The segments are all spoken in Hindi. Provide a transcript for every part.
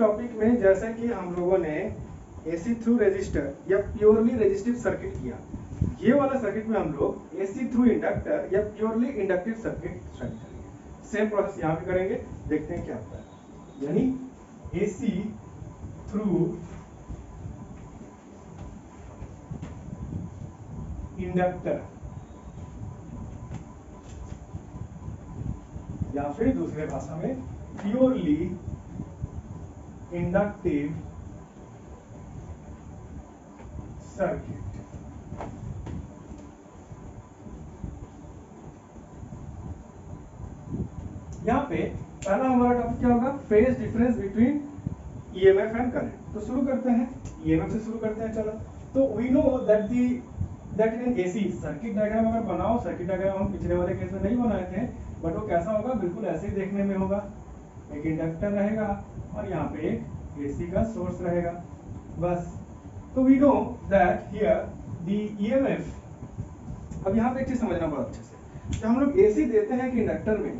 टॉपिक में जैसे कि हम लोगों ने एसी थ्रू रेजिस्टर या प्योरली रेजिस्टिव सर्किट किया, ये वाला सर्किट में हम लोग एसी थ्रू इंडक्टर या प्योरली इंडक्टिव सर्किट स्टडी करेंगे। सेम प्रोसेस यहाँ पे करेंगे, देखते हैं क्या होता है। यानी एसी थ्रू इंडक्टर या फिर दूसरे भाषा में प्योरली इंडक्टिव सर्किट। यहाँ पे पहला हमारा टॉपिक क्या होगा, phase difference between EMF and current. तो शुरू करते हैं ईएमएफ से शुरू करते हैं। चलो, तो we know that in AC circuit diagram अगर बनाओ, सर्किट डायग्राम हम पिछले वाले केस में नहीं बनाए थे, बट वो कैसा होगा, बिल्कुल ऐसे ही देखने में होगा। एक इंडक्टर रहेगा और यहाँ पे एक एसी का सोर्स रहेगा, बस। तो we know that here the EMF. अब यहाँ पे एक चीज समझना बहुत अच्छे से, जब हम लोग एसी देते हैं कि इंडक्टर में,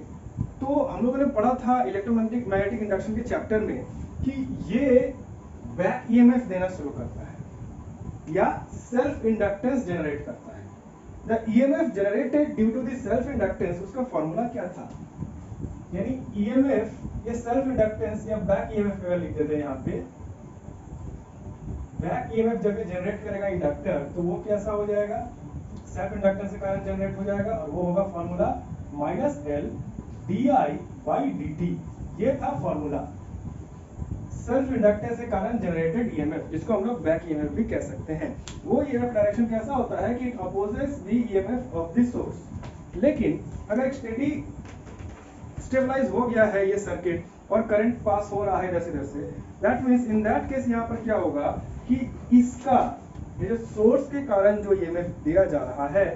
तो हम लोगों ने पढ़ा था इलेक्ट्रोमैग्नेटिक इंडक्शन के चैप्टर में कि ये बैक ईएमएफ देना शुरू करता है या सेल्फ इंडक्टेंस जनरेट करता है। The EMF generated due to the self inductance, उसका फॉर्मूला क्या था, यानी ईएमएफ ये सेल्फ इंडक्टेंस या बैक ईएमएफ अगर लिख देते हैं यहाँ पे, बैक ईएमएफ जब ये जनरेट करेगा इंडक्टर, तो वो कैसा हो जाएगा, सेल्फ इंडक्टेंस के कारण जनरेट हो जाएगा, और वो होगा फॉर्मूला -L di/dt। ये था फॉर्मूला सेल्फ इंडक्टेंस के कारण जनरेटेड ईएमएफ, जिसको हम लोग बैक ईएमएफ भी कह सकते हैं। वो ईएमएफ डायरेक्शन कैसा होता है कि it opposes the EMF of the source. लेकिन अगर स्टेबलाइज हो गया है ये सर्किट और करंट पास हो रहा है इधर से इधर से, that means in that case यहाँ पर क्या होगा कि इसका ये जो सोर्स के कारण जो ईएमएफ दिया जा रहा है,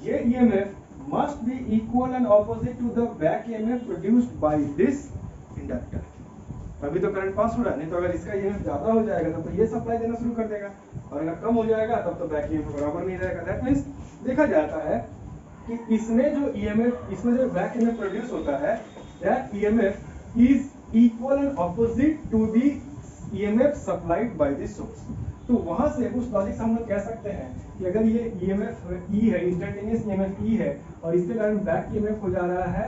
ये EMF must be equal and opposite to the back EMF produced by this inductor। अभी तो करंट पास हो रहा है, नहीं तो अगर इसका EMF ज्यादा हो जाएगा तब तो ये सप्लाई देना शुरू कर देगा, और अगर कम हो जाएगा तब तो बैक EMF बराबर नहीं रहेगा। दैट मींस देखा जाता है कि इसमें जो बैक EMF प्रोड्यूस होता है, that EMF is equal and opposite to the EMF supplied by the source. तो वहां से उस लॉजिक से हम लोग कह सकते हैं कि अगर ये EMF E है, इंस्टेंटेनियस EMF E है, और इसके कारण बैक EMF हो जा रहा है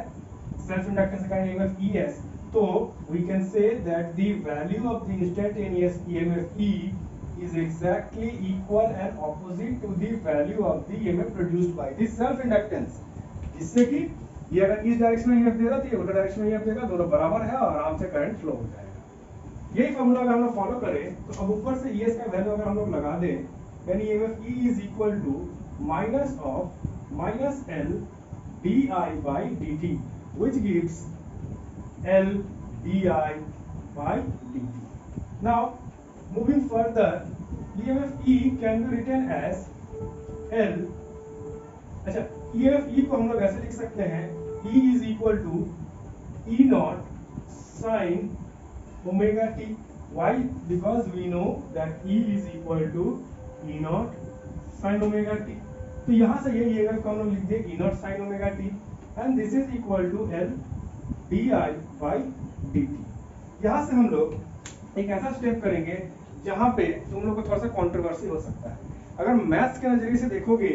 सेल्फ इंडक्टेंस के कारण EMF ES, तो we can say that the value of the instantaneous EMF E is exactly equal and opposite to the value of the EMF produced by the self inductance। जिससे कि ये अगर इस डायरेक्शन में EMF दे रहा है, तो ये उल्टा डायरेक्शन में EMF देगा, दोनों बराबर है और आराम से करंट फ्लो हो जाएगा। यही फॉर्मूला अगर हम लोग फॉलो करें, तो अब ऊपर से ES का वैल्यू अगर हम लोग लगा दें, यानी EMF E is equal to -L di/dt, which gives L di/dt। Now moving further, EMF E can be written as L। अच्छा, EMF E को हम लोग ऐसे लिख सकते हैं, E is equal to E0 sin omega t। Why? Because we know that E is equal to E0 sin omega t। तो यहाँ से ये EMF को हम लोग लिख दे E0 sin omega t, and this is equal to L di/dt। यहाँ से हम लोग एक ऐसा स्टेप करेंगे जहाँ पे तुम लोग को थोड़ा सा कंट्रोवर्सी हो सकता है। अगर मैथ्स के नजरिए से देखोगे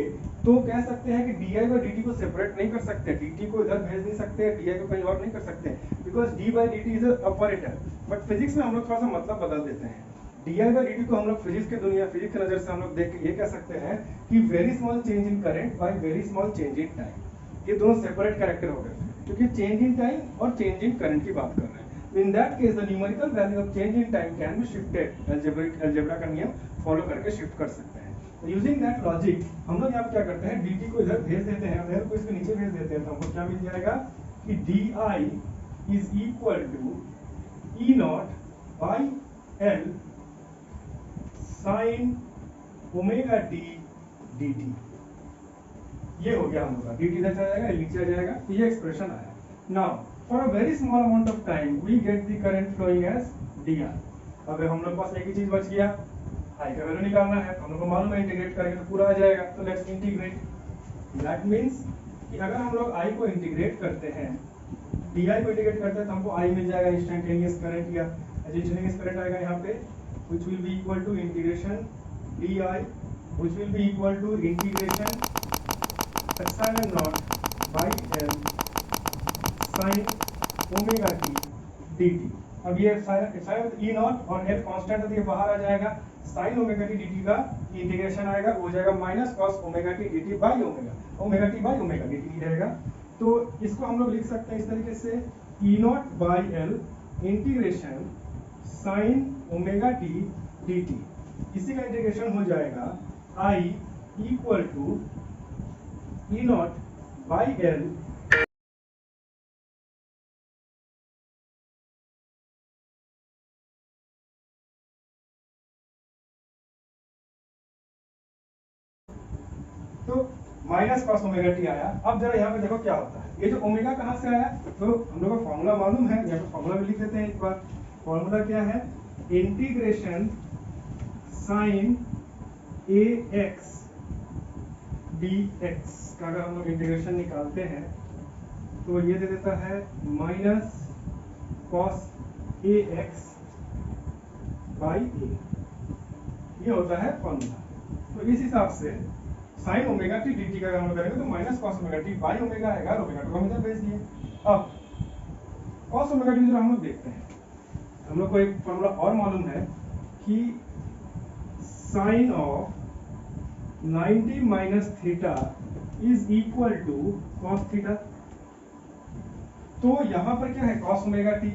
तो कह सकते हैं कि di/dt को सेपरेट नहीं कर सकते, dt को इधर भेज नहीं सकते, di को कहीं और नहीं कर सकते, because d/dt is a operator. But physics में हम लोग थोड़ा सा मतलब बदल देते हैं। di/dt को हम लोग फिजिक्स के नजर से हम लोग देख के ये कह सकते हैं कि very small change in current by very small change in time. ये दोनों सेपरेट कैरेक्टर हो गए, क्योंकि चेंज इन टाइम और चेंज इन करंट की बात कर रहे हैं। In that case, the numerical value of change in time can be shifted। Algebra का नियम फॉलो करके शिफ्ट कर सकते हैं। यूजिंग दैट लॉजिक हम लोग यहाँ क्या करते हैं, dt को इधर भेज देते हैं, L को इसके नीचे भेज देते हैं, तो हमको क्या मिल जाएगा कि di is equal to E0 by L sin omega t dt। ये हो गया हम लोग का, dt इधर चला जाएगा, नीचे आ जाएगा, तो ये एक्सप्रेशन आया। Now for a very small amount of time we get the current flowing as dr। अब हम लोग पास एक ही चीज बच गया, I का वैल्यू निकालना है, हम लोग को मालूम है इंटीग्रेट करेंगे तो पूरा आ जाएगा। तो लेट्स इंटीग्रेट। दैट मींस कि अगर हम लोग I को इंटीग्रेट करते हैं, di को इंटीग्रेट करते हैं, तो हमको I मिल जाएगा इंस्टेंटेनियस करंट या इंस्टेंटेनियस करंट आएगा यहाँ पे which will be equal to integration di which will be equal to integration epsilon naught by L sin omega t dt। अब ये epsilon e naught और L कांस्टेंट है तो ये बाहर आ जाएगा, sin ओमेगा t dt का इंटीग्रेशन आएगा वो हो जाएगा minus cos omega t dt by omega t by omega dt रहेगा। तो इसको हम लोग लिख सकते हैं इस तरीके से e naught by L integration sin omega t dt, इसी का इंटीग्रेशन हो जाएगा I equal to e naught by L तो माइनस cos ओमेगा टी आया। अब जरा यहाँ पे देखो क्या होता है, ये जो ओमेगा कहाँ से आया, तो हम लोग को फॉर्मूला मालूम है, यहाँ पे फॉर्मूला भी लिख देते हैं एक बार। फॉर्मूला क्या है, इंटीग्रेशन साइन ए एक्स डी एक्स का अगर हम लोग इंटीग्रेशन निकालते हैं तो ये दे देता है minus cos a x by a, ये होता है फॉर्मूला। तो इस हिसाब से sine omega t d t का हम लोग करेंगे तो minus cos omega t by omega आएगा, ओमेगा टू हम इधर भेज दिए। अब कॉस ओमेगा टी हम लोग देखते हैं, हम लोग को एक फॉर्मूला और मालूम है कि sine of 90 minus theta is equal to cos theta. तो यहाँ पर क्या है कॉस ओमेगा टी,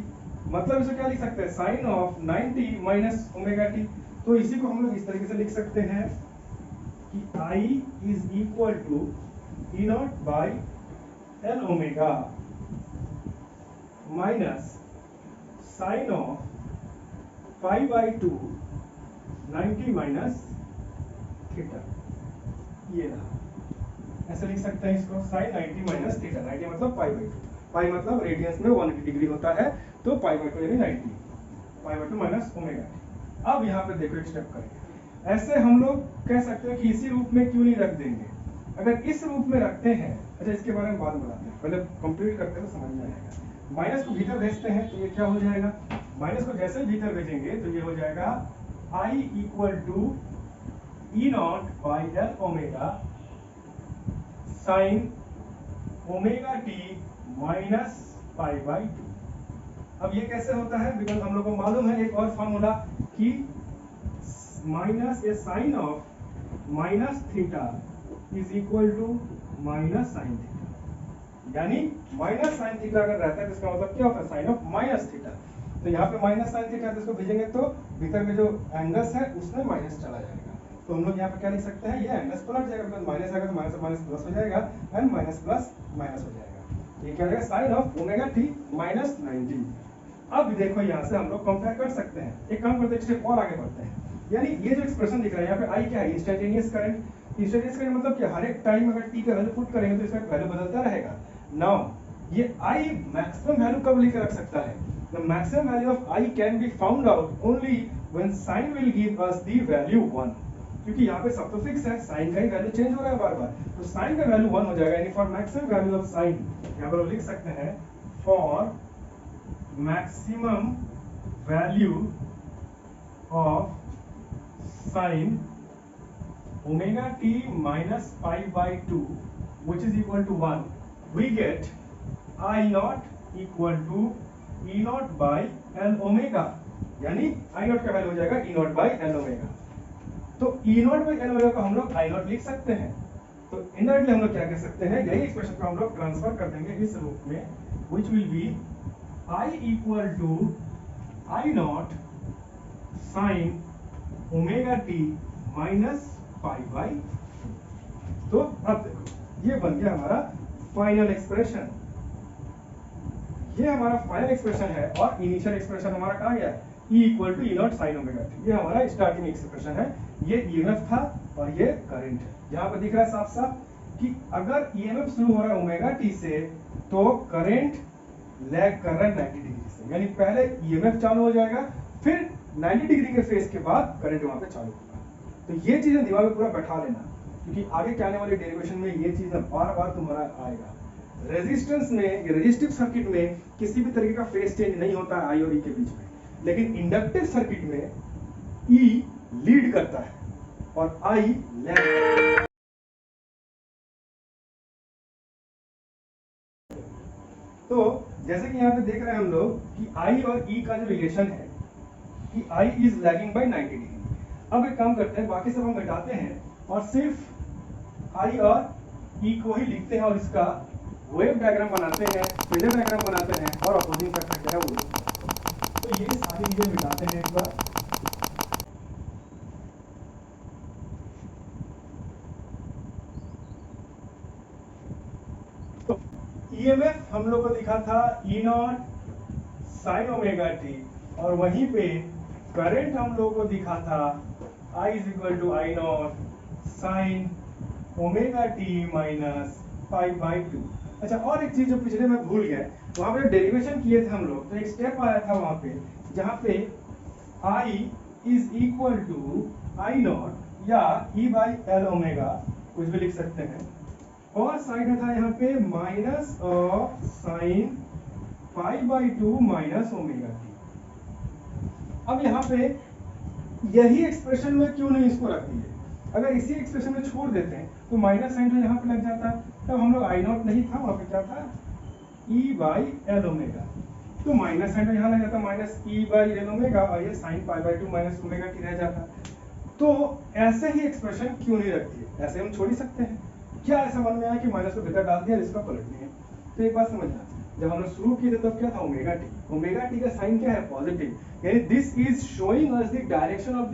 मतलब इसे क्या लिख सकते हैं sine of 90 minus omega t. तो इसी को हम लोग इस तरीके से लिख सकते हैं कि I is equal to E naught by L omega minus sin of pi by 2 90 minus theta, ये रहा। ऐसे लिख सकते हैं इसको sin 90 minus theta, 90 मतलब pi by 2, pi मतलब रेडियंस में 180 डिग्री होता है तो pi by 2 यानी 90, pi by 2 minus ओमेगा। अब यहाँ पे देखो एक स्टेप करेंगे, ऐसे हम लोग कह सकते हैं कि इसी रूप में क्यों नहीं रख देंगे, अगर इस रूप में रखते हैं, अच्छा इसके बारे में बाद में बताते हैं, पहले कंप्लीट करते हैं तो समझ में आएगा। माइनस को भीतर भेजते हैं तो ये क्या हो जाएगा, माइनस को जैसे ही भीतर भेजेंगे तो ये हो जाएगा I equal to E naught by L omega sine omega t minus pi by 2। अब ये कैसे होता है, बिकॉज हम लोग को मालूम है एक और फॉर्मूला कि minus a sine of minus theta is equal to minus sine theta, यानी माइनस साइन थीटा अगर रहता है तो इसका मतलब क्या होता है साइन ऑफ माइनस थीटा। तो यहाँ पे माइनस साइन थीटा है तो इसको भेजेंगे तो भीतर में जो एंगल्स है उसमें माइनस चला जाएगा। तो हम लोग यहाँ पे क्या लिख सकते हैं, ये एंगल्स पलट जाएगा, बिकॉज माइनस आएगा तो माइनस माइनस प्लस हो जाएगा एंड माइनस प्लस माइनस हो जाएगा। ये क्या रहेगा sine of omega t minus 90। अब देखो यहाँ से हम लोग कंपेयर कर सकते हैं, एक काम करते हैं स्टेप और आगे बढ़ते हैं, यानी ये जो एक्सप्रेशन दिख रहा है यहाँ पे आई क्या है इंस्टेंटेनियस करंट। इंस्टेंटेनियस करंट मतलब क्या, हर एक टाइम अगर टी का वैल्यू पुट करेंगे तो इसका वैल्यू बदलता रहेगा। नाउ ये आई मैक्सिमम वैल्यू कब लेकर रख सकता है, the maximum value of I can be found out only when sine will give us the value 1, क्योंकि यहाँ पे सब तो फिक्स है, साइन का ही वैल्यू चेंज हो रहा है बार बार, तो साइन का वैल्यू 1 हो जाएगा। यानी for maximum value of sine यहाँ पर लिख सकते हैं for maximum value of sin omega t minus pi by 2 which is equal to 1, we get I naught equal to E naught by L omega, यानी I naught का वैल्यू हो जाएगा E naught by L omega। तो E naught by L omega को हम लोग I naught लिख सकते हैं, तो इनडायरेक्टली हम लोग क्या कह सकते हैं, यही एक्सप्रेशन को हम लोग ट्रांसफर कर देंगे इस रूप में which will be I equal to I naught sin omega t minus pi by. तो अब देखो ये बन गया हमारा फाइनल एक्सप्रेशन, ये हमारा फाइनल एक्सप्रेशन है और इनिशियल एक्सप्रेशन हमारा कहाँ गया, E equal to E naught sine omega t, ये हमारा स्टार्टिंग एक्सप्रेशन है। ये ईएमएफ था और ये करंट है, यहाँ पर दिख रहा है साफ साफ कि अगर ईएमएफ शुरू हो रहा है ओमेगा टी से तो करंट लैग कर रहा है 90 डिग्री से, यानी पहले ईएमएफ चालू हो जाएगा फिर 90 डिग्री के फेज के बाद करंट वहां पे चालू होगा। तो ये चीजें दिमाग में पूरा बैठा लेना, क्योंकि आगे के आने वाले डेरिवेशन में ये चीजें बार बार तुम्हारा आएगा। रेजिस्टेंस में, रेजिस्टिव सर्किट में किसी भी तरीके का फेज चेंज नहीं होता है आई और ई के बीच में, लेकिन इंडक्टिव सर्किट में E लीड करता है और I लैग करता है। तो जैसे कि यहाँ पे देख रहे हैं हम लोग कि I और E का जो रिलेशन है कि I is lagging by 90 degree. अब एक काम करते हैं, बाकी सब हम मिटाते हैं और सिर्फ I और E को ही लिखते हैं और इसका वेव डायग्राम बनाते हैं, फेजर डायग्राम बनाते हैं और अपोजिंग फैक्टर क्या है वो लिखते हैं। तो ये सारी चीजें मिटाते हैं एक बार। तो EMF हम लोग को दिखा था E not sine omega T और वहीं पे करंट हम लोग को दिखा था I is equal to I naught sine omega t minus 5/2। अच्छा, और एक चीज जो पिछले में भूल गए, वहां पे डेरिवेशन किए थे हम लोग, तो एक स्टेप आया था वहां पे जहां पे I is equal to I naught या E बाई एल ओमेगा, कुछ भी लिख सकते हैं, और साइड था यहाँ पे minus of sine 5/2 minus omega T. अब यहाँ पे यही एक्सप्रेशन में क्यों नहीं इसको रख दिए? अगर इसी एक्सप्रेशन में छोड़ देते हैं तो माइनस साइन तो यहाँ पे लग जाता, तब हम लोग आई नॉट नहीं था, वहां पे क्या था E बाई एल ओमेगा, तो माइनस साइन तो यहाँ लग जाता minus E by L omega और ये साइन 5/2 माइनस ओमेगा टी रह जाता। तो ऐसे ही एक्सप्रेशन क्यों नहीं रखती है? ऐसे हम छोड़ ही सकते हैं। क्या ऐसा मन में आया कि माइनस को भीतर डाल दिया, इसका पलट दिया? तो एक बात समझना, जब हम लोग शुरू किए थे तब क्या था ओमेगा टी, ओमेगा टी का साइन क्या है पॉजिटिव, यानी this is showing us the direction of the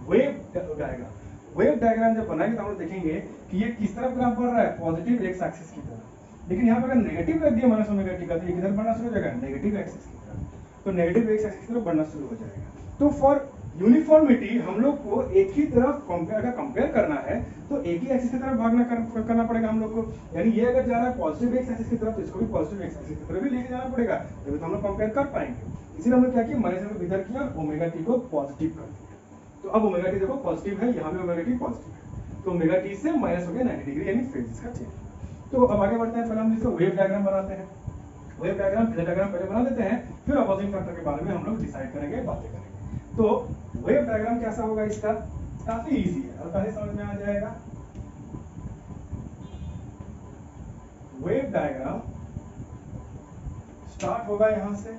wave diagram. Wave diagram जब बनाएंगे तो हम लोग देखेंगे कि ये किस तरफ ग्राफ बढ़ रहा है, पॉजिटिव एक्स एक्सिस की तरफ। लेकिन यहाँ पर अगर नेगेटिव रख दिया माइनस ओमेगा टी का तो ये किधर बढ़ना शुरू हो जाएगा, नेगेटिव एक्सिस की तरफ, तो नेगेटिव एक्स एक्सिस की तरफ बढ़ना शुरू हो जाएगा। तो फॉर यूनिफॉर्मिटी हम लोग को एक ही तरफ कंपेयर करना है तो एक ही एक्सिस की तरफ भागना करना पड़ेगा हम लोग को, यानी ये अगर जा रहा है पॉजिटिव एक्स एक्सिस की तरफ तो इसको भी पॉजिटिव एक्स एक्सिस की तरफ भी लेके जाना पड़ेगा, तभी तो हम लोग कंपेयर कर पाएंगे। इसीलिए हमने क्या किया, माइनस को इधर किया और ओमेगा टी को पॉजिटिव कर दिया। तो अब ओमेगा टी देखो पॉजिटिव है, यहाँ भी ओमेगा टी पॉजिटिव है, तो ओमेगा टी से माइनस हो गया 90 डिग्री, यानी फेज इसका चेंज। तो अब आगे बढ़ते हैं, पहले हम इसका वेव डायग्राम बनाते हैं। वेव डायग्राम फेजर डायग्राम पहले बना देते हैं, फिर अपोजिंग फैक्टर के बारे में हम लोग डिसाइड करेंगे, बातें करेंगे। तो वेव डायग्राम कैसा होगा इसका, काफी इजी है और काफी समझ में आ जाएगा। वेव डायग्राम स्टार्ट होगा यहां से,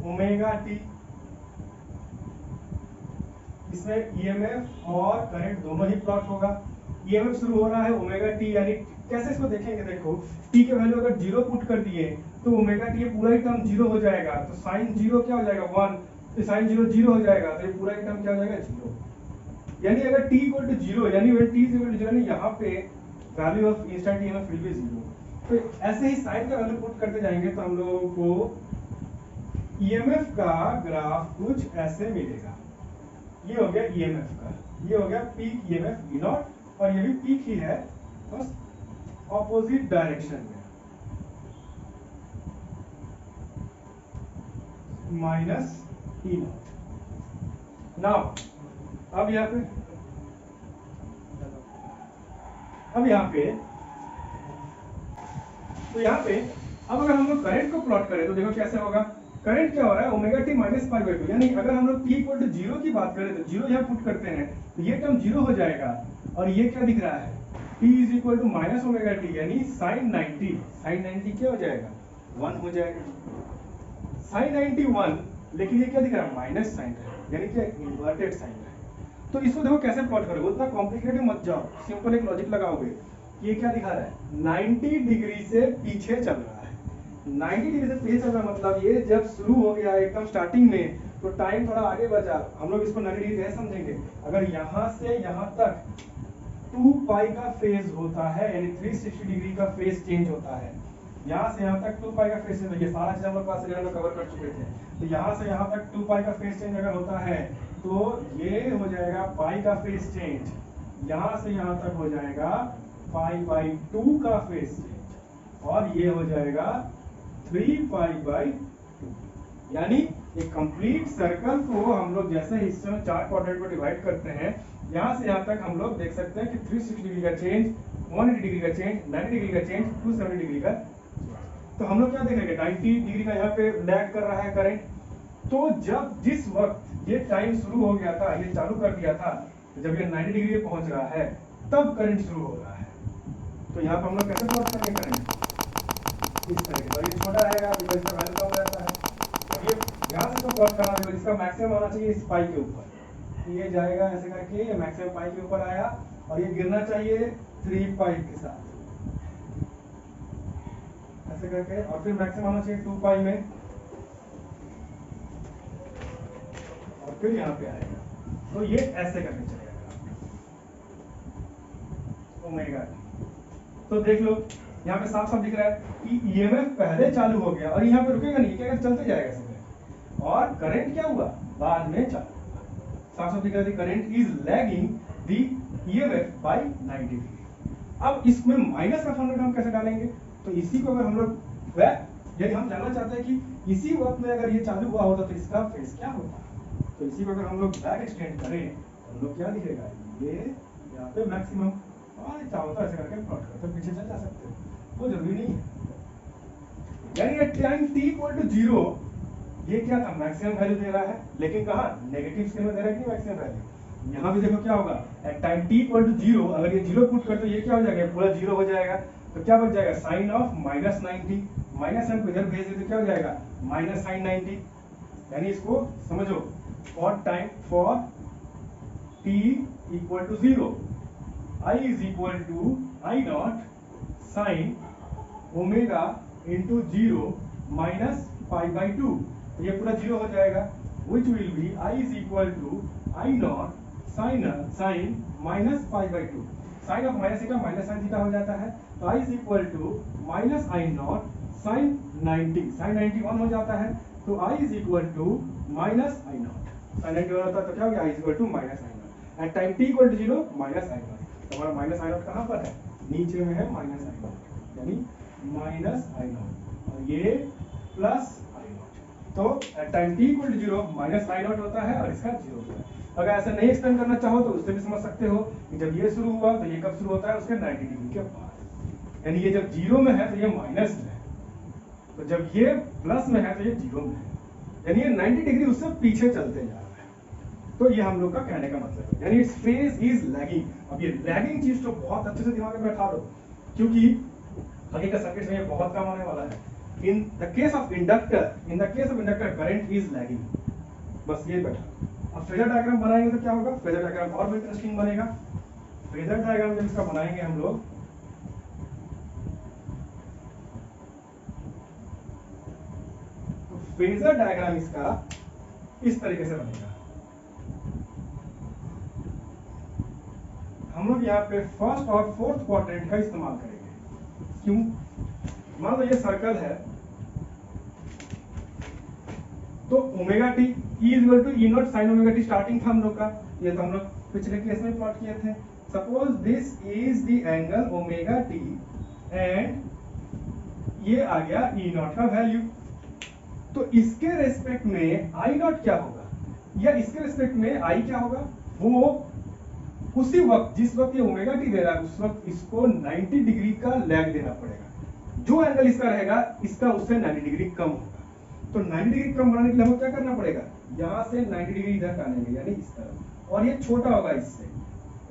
ओमेगा टी, इसमें ईएमएफ और करंट दोनों ही प्लॉट होगा। ईएमएफ शुरू हो रहा है ओमेगा टी, यानी कैसे इसको देखेंगे, देखो टी के वैल्यू अगर 0 पुट कर दिए तो ओमेगा टी पूरा ही टर्म 0 हो जाएगा, तो साइन 0 क्या हो जाएगा 1, तो साइन 0 0 हो जाएगा, तो ये पूरा ही टर्म क्या हो जाएगा 0। यानी अगर t इक्वल टू 0 यानी when t is equal to 0 यानी यहाँ पे value of instant EMF will be 0। तो ऐसे ही साइन का वैल्यू पुट करते जाएंगे तो हम लोगों को ईएमएफ का ग्राफ कुछ ऐसे मिलेगा। ये हो गया ईएमएफ का, ये हो गया पीक ईएमएफ V नॉट, और ये भी पीक ही है बस ऑपोजिट डायरेक्शन में, माइनस E नॉट। नाउ अब यहाँ पे तो यहाँ पे अब अगर हम लोग करंट को प्लॉट करें तो देखो कैसे होगा। करंट क्या हो रहा है ओमेगा टी माइनस 5/2, यानी अगर हम लोग t इक्वल टू 0 की बात करें तो 0 यहाँ पुट करते हैं तो ये टर्म 0 हो जाएगा, और ये क्या दिख रहा है t is equal to minus omega t, यानी साइन 90 क्या हो जाएगा 1 हो जाएगा, साइन 90 1, लेकिन ये क्या दिख रहा है माइनस साइन है, यानी क्या इन्वर्टेड साइन है। तो इसको देखो कैसे प्लॉट करोगे, उतना कॉम्प्लिकेटेड मत जाओ, सिंपल एक लॉजिक लगाओगे। ये क्या दिखा रहा है 90 डिग्री से पीछे चल रहा है, 90 डिग्री से पीछे चल रहा मतलब ये जब शुरू हो गया एकदम स्टार्टिंग में तो टाइम थोड़ा आगे बढ़ा, हम लोग इसको 90 डिग्री कैसे समझेंगे, अगर यहाँ से यहाँ तक 2 पाई का फेज होता है, यानी 360 डिग्री का फेज चेंज होता है, यहाँ से यहाँ तक 2 पाई का फेज चेंज, देखिए सारा चीज हम लोग पास में कवर कर चुके थे, तो यहाँ से यहाँ तक 2 पाई का फेज चेंज अगर होता है तो ये हो जाएगा पाई का फेज चेंज, यहाँ से यहाँ तक हो जाएगा पाई/2 का फेज चेंज, और ये हो जाएगा 3 पाई/2, यानी एक कंप्लीट सर्कल को हम लोग जैसे हिस्से में 4 क्वाड्रेंट में डिवाइड करते हैं, यहाँ से यहाँ तक हम लोग देख सकते हैं कि 360 डिग्री का चेंज 180 डिग्री का चेंज, 90 डिग्री का चेंज, 270 डिग्री का। तो हम लोग क्या देखेंगे, 90 डिग्री का यहाँ पे लैग कर रहा है करंट। तो जब जिस वक्त ये टाइम शुरू हो गया था, ये चालू कर दिया था, तो जब ये 90 डिग्री पे पहुंच रहा है तब करंट शुरू हो रहा है। तो यहाँ पे हम लोग कैसे प्लॉट करेंगे करंट, इस तरीके से। ये छोटा रहेगा बिकॉज इसका वैल्यू कम रहता है। तो ये यहाँ से तो प्लॉट करना है, इसका मैक्सिमम आना चाहिए इस पाई के ऊपर। ये जाएगा ऐसे करके, ये मैक्सिमम पाई के ऊपर आया और ये गिरना चाहिए 3 पाई के साथ ऐसे करके, और फिर मैक्सिमम आना चाहिए 2 पाई में, और फिर यहाँ पे आएगा। तो ये ऐसे करके चलेगा ओमेगा टी। तो देख लो यहाँ पे साफ साफ दिख रहा है कि ईएमएफ पहले चालू हो गया और यहाँ पे रुकेगा नहीं, क्या चलते जाएगा इसमें, और करंट क्या हुआ बाद में चालू हुआ। साफ साफ दिख रहा है current is lagging the EMF bye 90 degree. अब इसमें माइनस का फॉर्मूला हम कैसे डालेंगे, तो इसी को अगर हम लोग यदि हम जानना चाहते हैं कि इसी वक्त में अगर ये चालू हुआ होता तो इसका फेज क्या होता, तो इसी को अगर हम लोग बैक एक्सटेंड करें तो हम लोग क्या दिखेगा, ये यहाँ पे मैक्सिमम, और चाहो तो ऐसे करके प्लॉट करते पीछे चल जा सकते हो, वो जरूरी नहीं है। यानी at time t equal to 0 ये क्या था, मैक्सिमम वैल्यू दे रहा है, लेकिन कहाँ नेगेटिव स्केल में दे रहा है कि मैक्सिमम वैल्यू। यहाँ भी देखो क्या होगा, at time t equal to 0 अगर ये 0 पुट कर तो ये क्या हो जाएगा, पूरा 0 हो जाएगा। तो क्या बच जाएगा, साइन ऑफ माइनस 90, माइनस हम इधर भेज देते क्या हो जाएगा, माइनस साइन 90। यानी इसको समझो, for time for t equal to 0 I is equal to I naught sin ओमेगा into 0 minus pi by 2। तो ये पूरा 0 हो जाएगा, which will be I is equal to I naught sin minus pi by 2। sin of minus theta minus sin theta हो जाता है, तो I is equal to minus I naught sin 90, sin 91 हो जाता है, तो I is equal to minus I naught sin 91 होता है, तो क्या हो गया, I is equal to minus I naught। At time t equal to 0 minus I naught। हमारा माइनस आई नॉट कहाँ पर है, नीचे में है माइनस आई नॉट, यानी माइनस आई नॉट, और ये प्लस आई नॉट। तो at time t equal to 0 minus I naught होता है और इसका 0 होता है। अगर ऐसा नहीं एक्सप्लेन करना चाहो तो उससे भी समझ सकते हो कि जब ये शुरू हुआ तो ये कब शुरू होता है, उसके 90 डिग्री के बाद। यानी ये जब 0 में है तो ये माइनस में है, तो जब ये प्लस में है तो ये 0 में है, यानी ये 90 डिग्री उससे पीछे चलते जा रहा है। तो ये हम लोग का कहने का मतलब है, यानी इट्स फेज इज लैगिंग। अब ये लैगिंग चीज तो बहुत अच्छे से दिमाग में बैठा दो, क्योंकि आगे का सर्किट में ये बहुत काम आने वाला है। In the case of inductor current is lagging, बस ये बैठा। अब फेजर डायग्राम बनाएंगे तो क्या होगा, फेजर डायग्राम और भी इंटरेस्टिंग बनेगा। फेजर डायग्राम जब इसका बनाएंगे हम लोग, तो फेजर डायग्राम इसका इस तरीके से बनेगा। हम लोग यहाँ पे फर्स्ट और फोर्थ क्वाड्रेंट का इस्तेमाल करेंगे। क्यों, मान लो ये सर्कल है, तो omega t e is equal to E naught sine omega t starting था हम लोग का, ये तो हम लोग पिछले केस में प्लॉट किए थे। Suppose this is the angle omega T and ये आ गया ई नॉट का वैल्यू। तो इसके रेस्पेक्ट में आई नॉट क्या होगा, या इसके रेस्पेक्ट में आई क्या होगा, वो उसी वक्त जिस वक्त ये ओमेगा टी दे रहा है उस वक्त इसको 90 डिग्री का लैग देना पड़ेगा। जो एंगल इसका रहेगा इसका उससे 90 डिग्री कम होगा। तो 90 डिग्री कम बनाने के लिए हमें क्या करना पड़ेगा, यहाँ से 90 डिग्री इधर टानेंगे, यानी इस तरफ, और ये छोटा होगा इससे,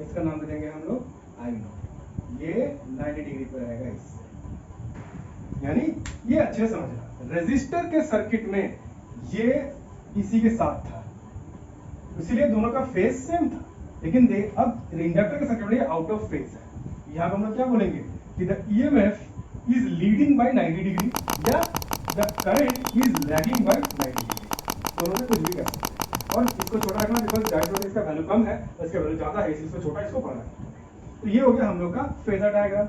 इसका नाम दे देंगे हम लोग आई नॉट। ये 90 डिग्री पर रहेगा इससे, यानी ये अच्छे समझना। रेजिस्टर के सर्किट में ये इसी के साथ था, इसीलिए दोनों का फेज सेम था। लेकिन देख अब इंडक्टर के सर्किट में आउट ऑफ फेज है। यहाँ पे हम लोग क्या बोलेंगे कि the EMF is leading by 90 degree या the current is lagging by 90 degree, दोनों में कुछ भी कर सकते हैं। और इसको छोटा रखना बिकॉज डायरेक्ट इसका वैल्यू कम है, इसका वैल्यू ज्यादा है, इसको छोटा इसको बड़ा रखना। तो ये हो गया हम लोग का फेजर डायग्राम।